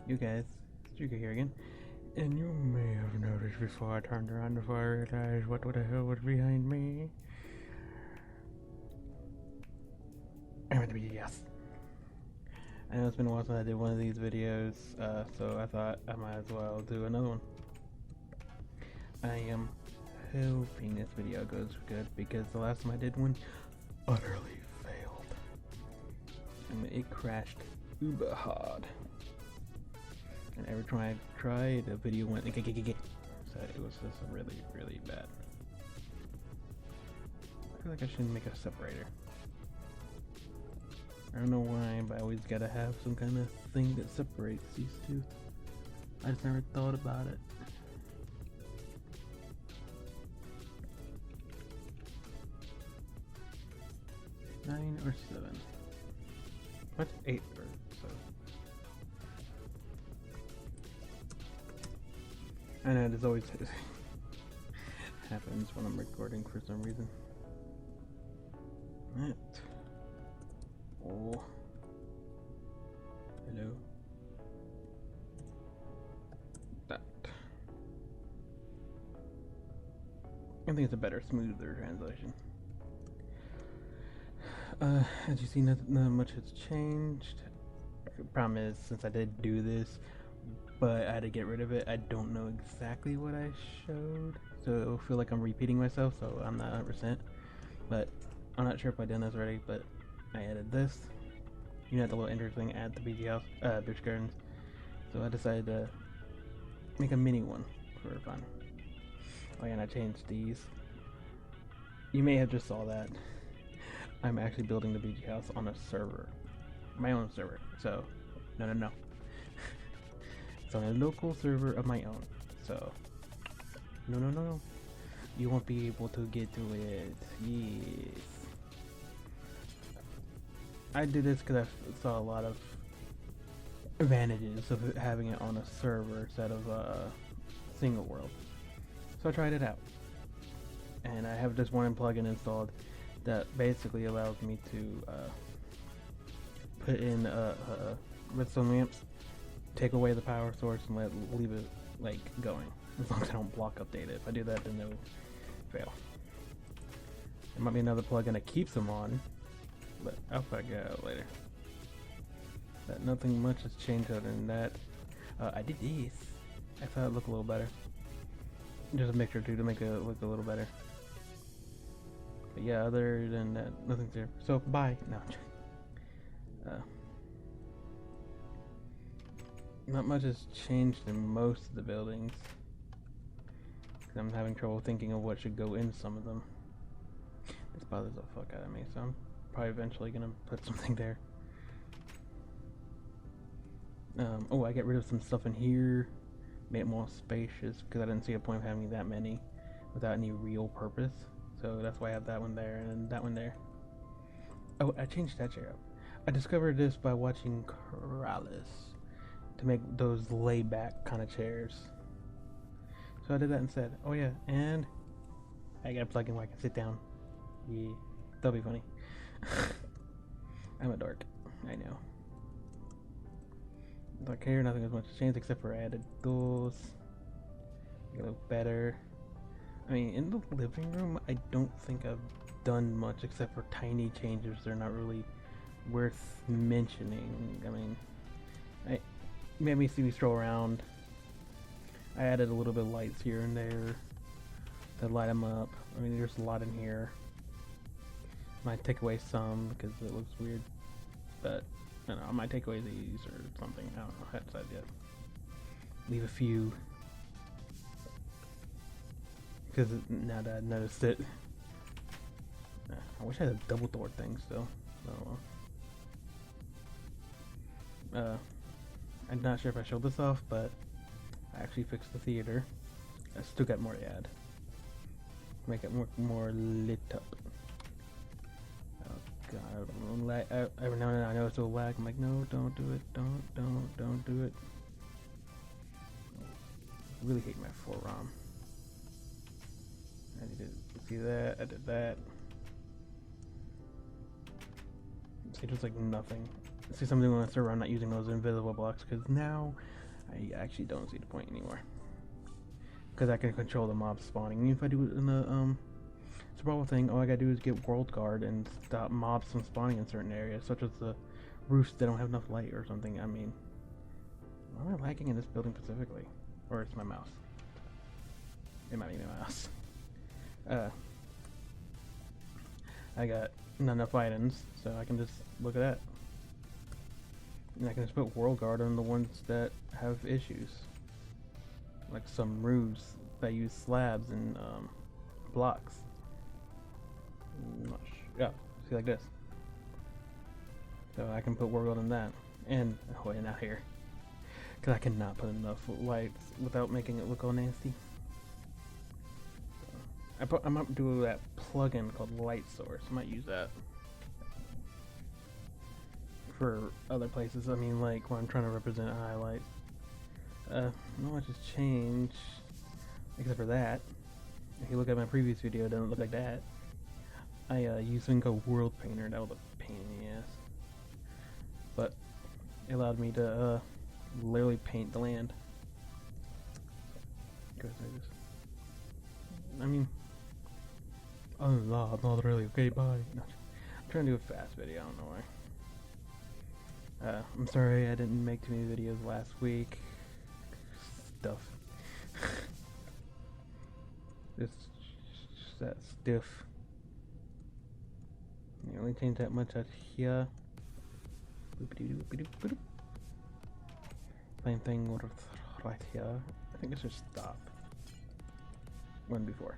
You guys, it's Juko here again. And you may have noticed before I turned around before I realized what the hell was behind me. I'm at the BGS. I know it's been a while since I did one of these videos, so I thought I might as well do another one. I am hoping this video goes good because the last time I did one utterly failed. I mean, it crashed uber hard. And every time I tried, the video went so it was just really, really bad. I feel like I should make a separator. I don't know why, but I always gotta have some kind of thing that separates these two. I just never thought about it. Nine or 7? What's 8 or so? I know this always happens when I'm recording for some reason. That. Oh. Hello. That. I think it's a better, smoother translation. As you see, not much has changed. The problem is, since I did do this, but I had to get rid of it, I don't know exactly what I showed, so it'll feel like I'm repeating myself, so I'm not 100%. But I'm not sure if I've done this already, but I added this. You know, the little interesting add the BG house, Busch Gardens. So I decided to make a mini one for fun. Oh yeah, and I changed these. You may have just saw that. I'm actually building the BG house on a server, my own server. So, no. It's on a local server of my own. So, no. You won't be able to get to it. Yes. I did this because I saw a lot of advantages of having it on a server instead of a single world. So I tried it out. And I have this one plugin installed that basically allows me to put in redstone lamps, take away the power source, and leave it like going, as long as I don't block update it. If I do that, then it'll fail. There might be another plugin that keeps them on, but I'll figure it out later. But nothing much has changed other than that. I did this. I thought it looked a little better. Just a mixture too to make it look a little better. But yeah, other than that, nothing's there. So bye. No. Not much has changed in most of the buildings. I'm having trouble thinking of what should go in some of them. This bothers the fuck out of me, so I'm probably eventually gonna put something there. Oh, I get rid of some stuff in here, made it more spacious because I didn't see a point of having that many without any real purpose. So that's why I have that one there and that one there. Oh, I changed that chair up. I discovered this by watching Crooks to make those layback kind of chairs. So I did that instead. Oh yeah, and I got a plugin where I can sit down. Yeah, that'll be funny. I'm a dork, I know. Like here, nothing as much changed except for I added those. Make it look better. I mean, in the living room, I don't think I've done much except for tiny changes. They're not really worth mentioning. I mean, it made me see me stroll around. I added a little bit of lights here and there to light them up. I mean, there's a lot in here. Might take away some because it looks weird, but I don't know, I might take away these or something. I don't know. I haven't decided yet. Leave a few. Because now that I noticed it, I wish I had a double door thing still. Oh well. I'm not sure if I showed this off, but I actually fixed the theater. I still got more to add. Make it more lit up. Oh god, every now and then I know it's a lag. I'm like, no, don't do it. Don't do it. I really hate my 4 ROM. I need to see that. I did that. See, there's like nothing. see something on the server, I'm not using those invisible blocks because now I actually don't see the point anymore. Because I can control the mob spawning. And if I do it in the survival thing, all I gotta do is get world guard and stop mobs from spawning in certain areas, such as the roofs that don't have enough light or something. I mean, why am I lagging in this building specifically? Or it's my mouse. It might be my mouse. I got not enough items, so I can just look at that. And I can just put world guard on the ones that have issues. Like some roofs that use slabs and blocks. Yeah, see, like this. So I can put world guard on that. And, oh, and out here. Because I cannot put enough lights without making it look all nasty. I might do that plugin called Light Source. I might use that for other places. I mean, like when I'm trying to represent a highlight. Not much has changed except for that. If you look at my previous video, it doesn't look like that. I used something called World Painter. That was a pain in the ass, but it allowed me to literally paint the land. I mean, oh, not really. Okay, bye. No, I'm trying to do a fast video. I don't know why. I'm sorry I didn't make too many videos last week. Stuff. It's just that stiff. You only change that much out here. Same thing with right here. I think it should stop. One before.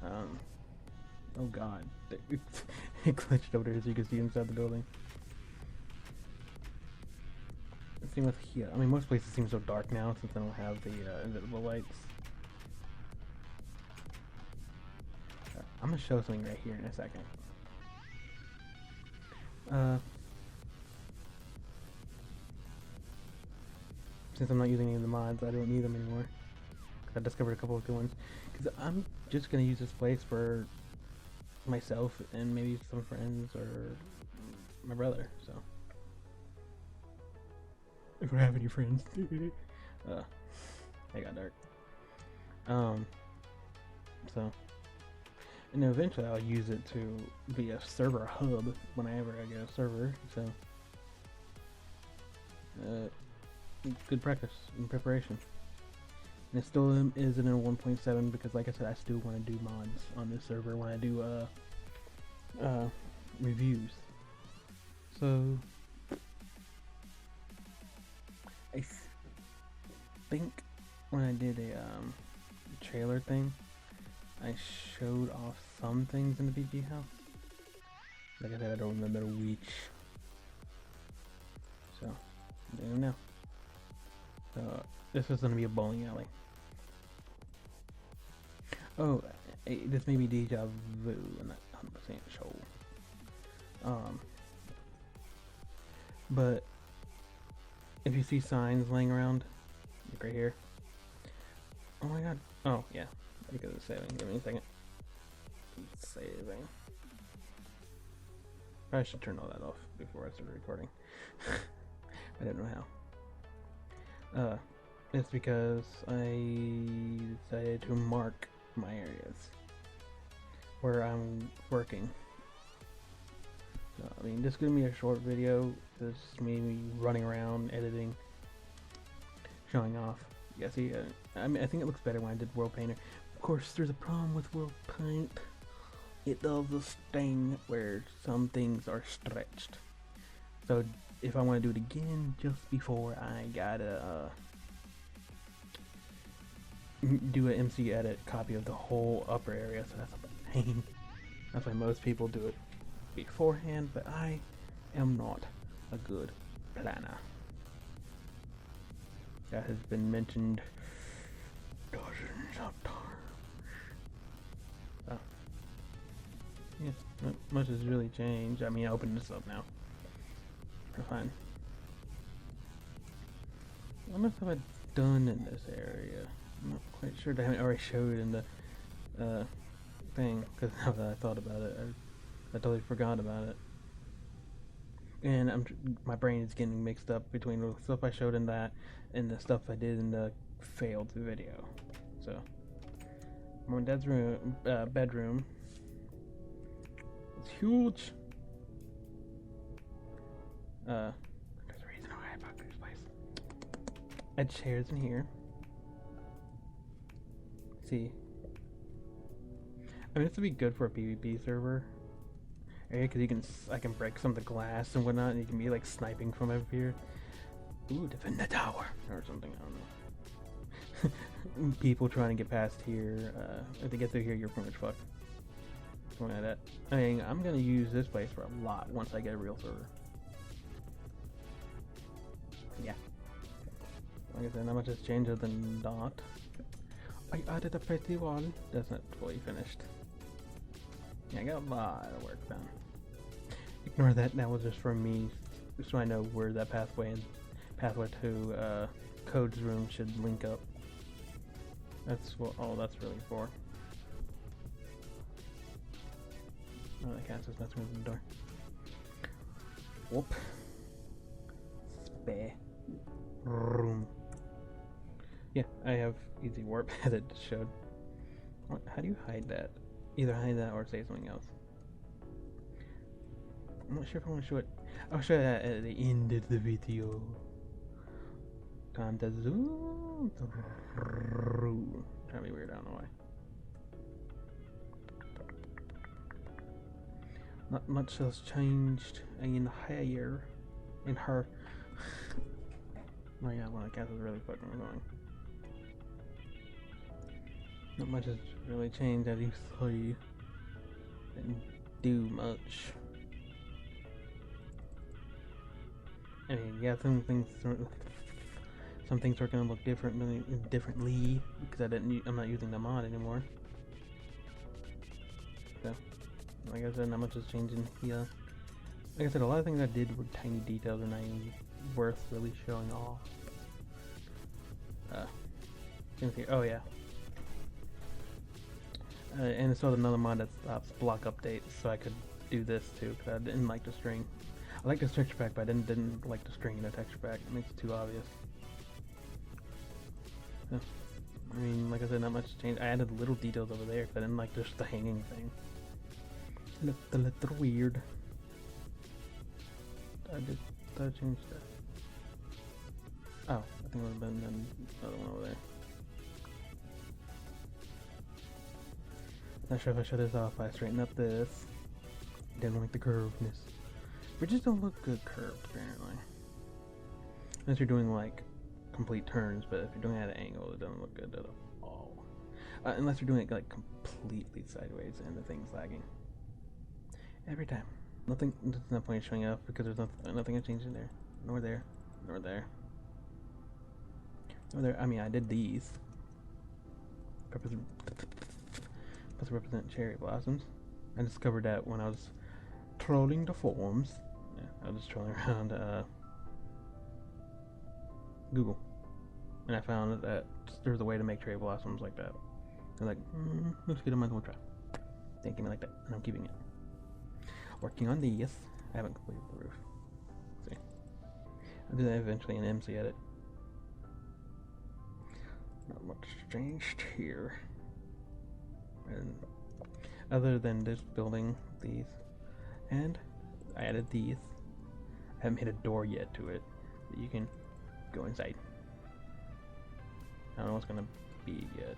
Oh god. It glitched over there so you can see inside the building. Same with here. I mean, most places seem so dark now since I don't have the invisible lights. I'm gonna show something right here in a second. Since I'm not using any of the mods, I don't need them anymore. I discovered a couple of good ones. Because I'm just gonna use this place for myself and maybe some friends or my brother, so. If I have any friends. It got dark. So. And then eventually I'll use it to be a server hub whenever I get a server, so. Good practice and preparation. And it still isn't in 1.7 because, like I said, I still want to do mods on this server when I do reviews. So I think when I did a trailer thing, I showed off some things in the BG house. Like I said, I don't remember which. So I don't know. So this is gonna be a bowling alley. Oh, this may be deja vu. I'm not 100% sure. But if you see signs laying around, like right here. Oh my god. Oh yeah, because it's saving. Give me a second. It's saving. I should turn all that off before I start recording. I don't know how. It's because I decided to mark my areas where I'm working. So, I mean, this is gonna be a short video. This is me running around, editing, showing off. Yeah, see, I mean, I think it looks better when I did World Painter. Of course, there's a problem with World Paint. It does this thing where some things are stretched. So if I want to do it again, just before I gotta do an MC edit copy of the whole upper area, so that's a pain. That's why most people do it beforehand, but I am not a good planner. That has been mentioned dozens of times. Oh. Yes, not much has really changed. I mean, I opened this up now. We're fine. What else have I done in this area? I'm not quite sure. I haven't already showed in the thing, because now that I thought about it, I totally forgot about it. and my brain is getting mixed up between the stuff I showed in that and the stuff I did in the failed video. So, my dad's room, bedroom. It's huge. There's a reason why I bought this place. I had chairs in here. See, I mean, this would be good for a PvP server. Because I can break some of the glass and whatnot, and you can be like sniping from over here. Ooh, defend the tower or something. I don't know. People trying to get past here. If they get through here, you're pretty much fucked. Something like that. I mean, I'm gonna use this place for a lot once I get a real server. Yeah. Like I said, not much has changed other than not. I added a pretty wall. That's not fully finished. Yeah, I got a lot of work done. Ignore that. That was just for me, so I know where that pathway to Code's room should link up. That's what all that's really for. Oh, that cat's just messing with the door. Whoop. Spare room. Yeah, I have easy warp as it showed. How do you hide that? Either hide that or say something else. I'm not sure if I want to show it. I'll show that at the end of the video. Time to zoom through. Trying to be weird, I don't know why. Not much has changed in here. In her. Oh yeah, one of the cats is really fucking annoying. Not much has really changed as you see. Didn't do much. I mean, yeah, some things are gonna look differently because I'm not using the mod anymore. So, like I said, not much is changing here. Like I said, a lot of things I did were tiny details and not even worth really showing off. Oh yeah. And I installed another mod that stops block updates, so I could do this too, because I didn't like the string. I like the texture pack, but I didn't like the string in the texture pack. It makes it too obvious. So, I mean, like I said, not much changed. I added little details over there, but I didn't like just the hanging thing. It looked a little weird. Did I change that? Oh, I think it would have been another one over there. Not sure if I shut this off. I straighten up this. Didn't like the curvedness. Bridges don't look good curved, apparently. Unless you're doing like complete turns, but if you're doing it at an angle, it doesn't look good at all. Unless you're doing it like completely sideways and the thing's lagging. Every time. Nothing. There's no point in showing up because there's nothing I changed in there. Nor there. Nor there. Nor there. I mean, I did these. Supposed to represent cherry blossoms. I discovered that when I was trolling the forums. Yeah, I was just trolling around Google, and I found that there was a way to make cherry blossoms like that. I was like, looks good, I might as well try. They gave me like that, and I'm keeping it. Working on these. I haven't completed the roof. Let's see, I'll do that eventually in MC Edit. Not much changed here. And other than this building, these, and I added these. I haven't hit a door yet to it that you can go inside. I don't know what's gonna be yet.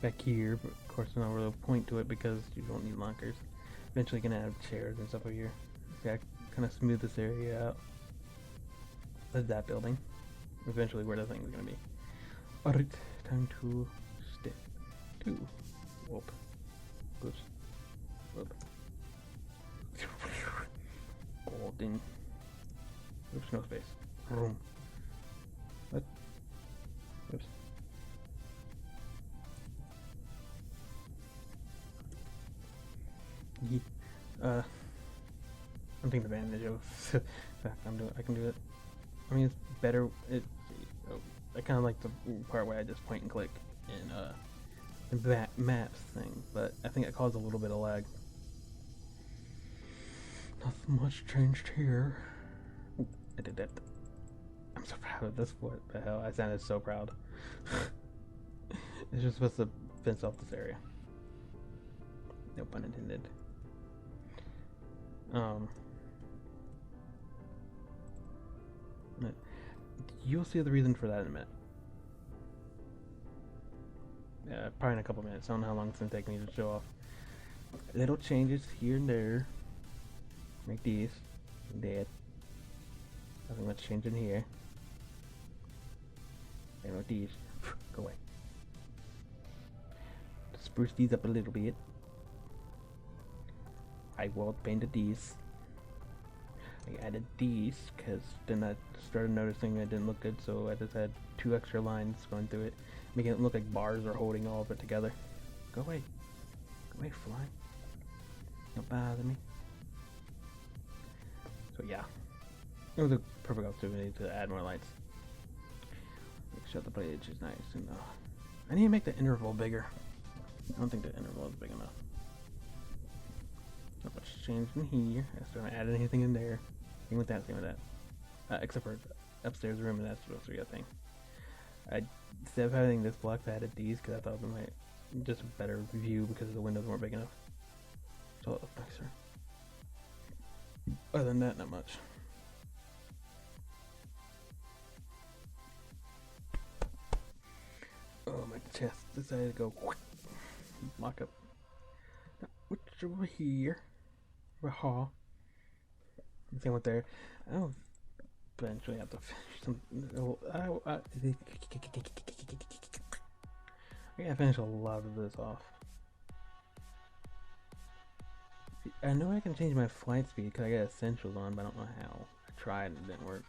Back here, but of course there's no real point to it because you don't need lockers. Eventually gonna have chairs and stuff over here. See, I kind of smooth this area out. That's that building. Eventually where the thing is gonna be. Alright, time to step 2. Whoop. Oops. Whoop. Golden. Oops, no space. Room. What? Oops. Yeah. I'm taking advantage of the fact I can do it. I mean, it's better. I kind of like the part where I just point and click in the maps thing, but I think it caused a little bit of lag. Nothing much changed here. Ooh, I did that. I'm so proud of this. What the hell? I sounded so proud. It's just supposed to fence off this area. No pun intended. You'll see the reason for that in a minute. Probably in a couple minutes. I don't know how long it's gonna take me to show off. Little changes here and there. Make these. Dead. Nothing much change in here. And with these. Go away. Spruce these up a little bit. I wall painted these. I added these because then I started noticing it didn't look good, so I just had 2 extra lines going through it, making it look like bars are holding all of it together. Go away. Go away, fly. Don't bother me. So yeah. It was a perfect opportunity to add more lights. Make sure the blade is nice and I need to make the interval bigger. I don't think the interval is big enough. Not much change in here. I still haven't added anything in there. Same with that, same with that. Except for upstairs room, and that's supposed to be a thing. Instead of having this block, I added these because I thought it might just a better view because the windows weren't big enough. So it looked nicer. Other than that, not much. Oh, my chest decided to go lock up. Which over here? Raw. Same with there. I'll eventually have to finish some. I gotta finish a lot of this off. I know I can change my flight speed because I got essentials on, but I don't know how. I tried and it didn't work.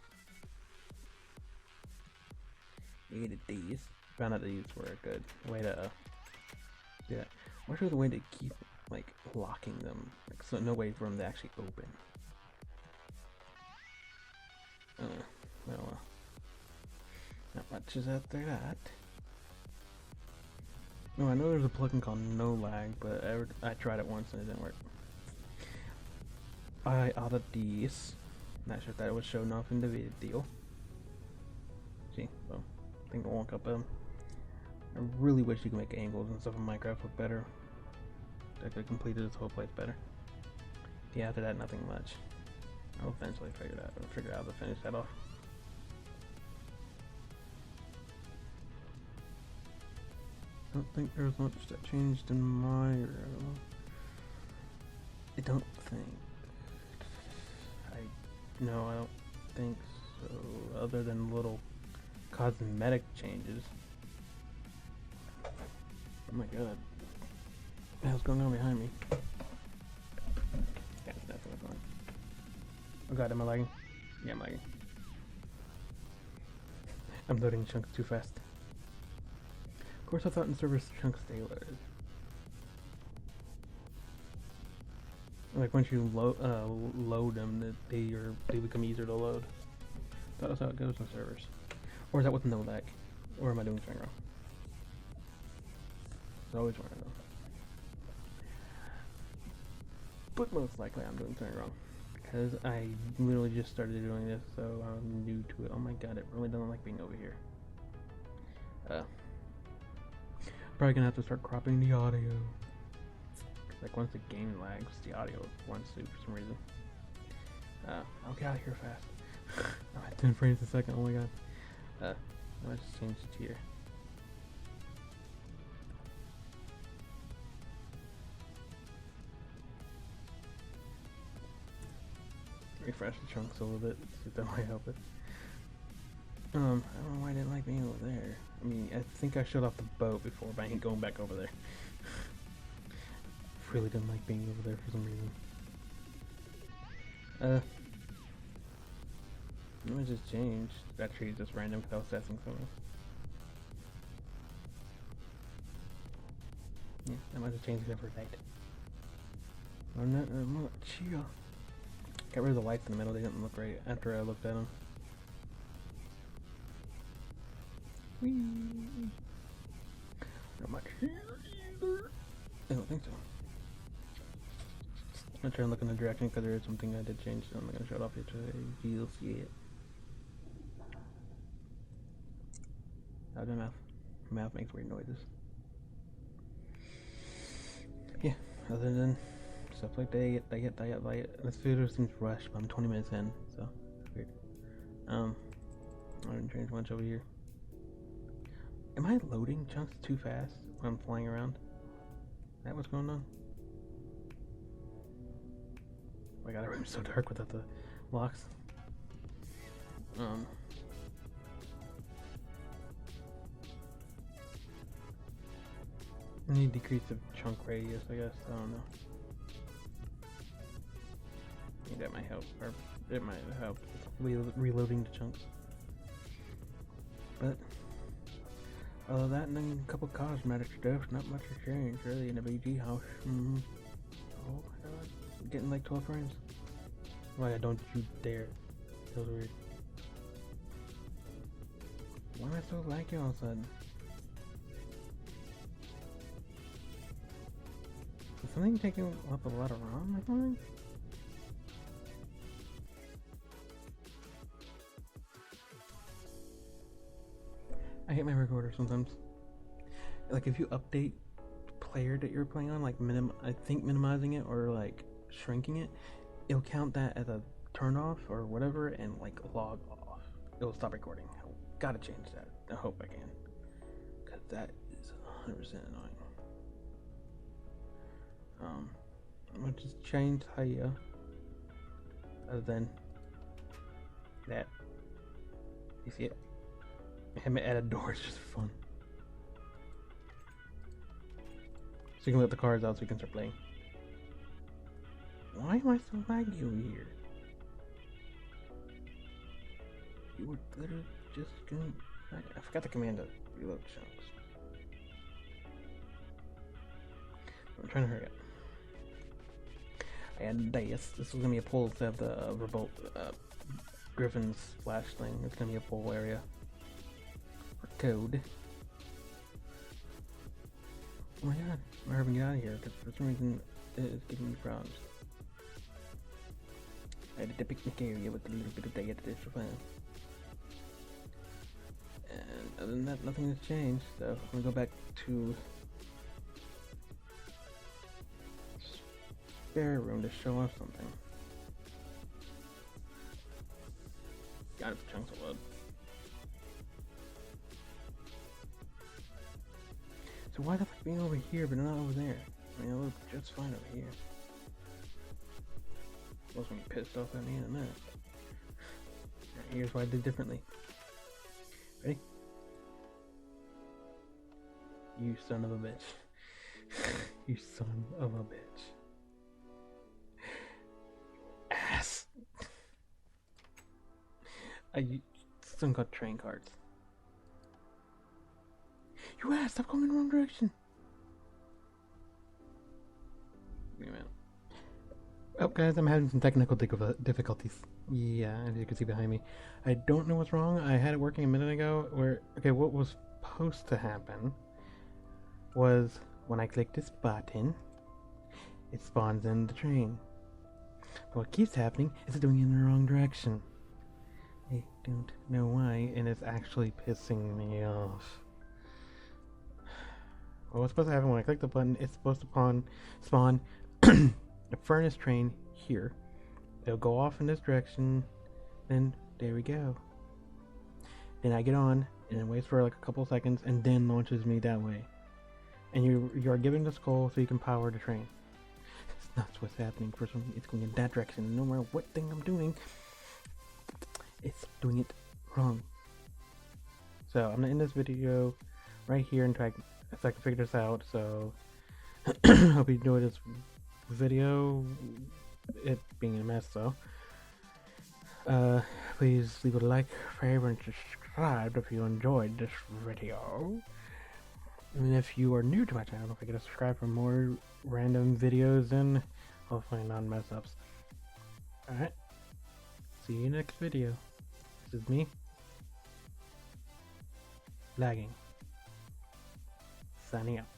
Needed these. Found out these were a good way to do that. What was the way to keep like locking them? Like, so no way for them to actually open. Well, not much is out there that. No, I know there's a plugin called No Lag, but I tried it once and it didn't work. I added these. Not sure if that was shown off in the video. See, so I think I'll walk up them. I really wish you could make angles and stuff in Minecraft look better. I could have completed this whole place better. Yeah, after that, nothing much. I'll eventually figure out how to finish that off. I don't think there's much that changed in my room. I don't think. No, I don't think so. Other than little cosmetic changes. Oh my god. What the hell's going on behind me? Yeah, that's what's going on. Oh god, am I lagging? Yeah, I'm lagging. I'm loading chunks too fast. Of course I thought in servers chunks stay loaded. Like once you load them, they become easier to load. That's how it goes in servers. Or is that with no lag? Or am I doing something wrong? I always want to know. But most likely I'm doing something wrong. Because I literally just started doing this, so I'm new to it. Oh my god, it really doesn't like being over here. Probably gonna have to start cropping the audio. Like once the game lags, the audio wants to for some reason. I'll get out of here fast. I'm at 10 frames a second, oh my god. Let's change it here. Refresh the chunks a little bit, see if that might help it. I don't know why I didn't like being over there. I mean, I think I shut off the boat before, but I ain't going back over there. Really didn't like being over there for some reason. Let me just change. That tree is just random because I was testing something. Yeah, I might have changed it for night. Oh no, no, chill. Got rid of the lights in the middle, they didn't look right after I looked at them. Whee! Not much here either. I don't think so. I'm trying to look in the direction because there is something I did change, so I'm not going to show it off yet so you'll see it. How's my mouth? My mouth makes weird noises. Yeah, other than stuff like that, this video seems rushed, but I'm 20 minutes in, so weird. I didn't change much over here. Am I loading chunks too fast when I'm flying around? Is that what's going on? Oh my god, the room's so dark without the locks. I need to decrease the chunk radius, I guess. I don't know. I think that might help, or it might help with reloading the chunks. But other than that, and then a couple cosmetic stuff, not much has changed really in the BG house. Oh my god, I'm getting like 12 frames. Why don't you dare? That was weird. Why am I so laggy all of a sudden? Is something taking up a lot of ROM or something? I hate my recorder sometimes. Like if you update player that you're playing on, like I think minimizing it or like shrinking it, it'll count that as a turn off or whatever and like log off. It'll stop recording. I gotta change that. I hope I can. Cause that is 100% annoying. I'm gonna just change here. Other than that. You see it? Him at a door is just fun. So you can let the cards out so you can start playing. Why am I so laggy over here? You were literally just going. I forgot the command to reload chunks. I'm trying to hurry up. I had dice. This was gonna be a pull instead of the revolt Griffin's flash thing. It's gonna be a pull area. Code. Oh my god, I'm hurrying to get out of here because for some reason it is giving me problems. I had a picnic area with a little bit of digestive plan. And other than that, nothing has changed, so I'm gonna go back to spare room to show off something. Got it for chunks of load. So why the fuck being over here but not over there? I mean, I look just fine over here. Most gonna be pissed off at me in a minute. Right, here's what I did differently. Ready? You son of a bitch. You son of a bitch. Ass. Something called train cards. You ass, stop going in the wrong direction. Wait a minute. Oh, guys, I'm having some technical difficulties. Yeah, as you can see behind me. I don't know what's wrong. I had it working a minute ago where, okay, what was supposed to happen was when I click this button, it spawns in the train. But what keeps happening is it's doing it in the wrong direction. I don't know why, and it's actually pissing me off. Well, what's supposed to happen when I click the button, it's supposed to spawn a furnace train here. It'll go off in this direction, then there we go. Then I get on, and it waits for like a couple seconds, and then launches me that way. And you are given the skull so you can power the train. That's what's happening. For some, it's going in that direction. No matter what thing I'm doing, it's doing it wrong. So I'm gonna end this video right here and try if I can figure this out. So hope you enjoyed this video. It being a mess, so please leave a like, favorite, and subscribe if you enjoyed this video. And if you are new to my channel, don't forget to subscribe for more random videos and hopefully non-mess ups. Alright, see you next video. This is me lagging, signing out.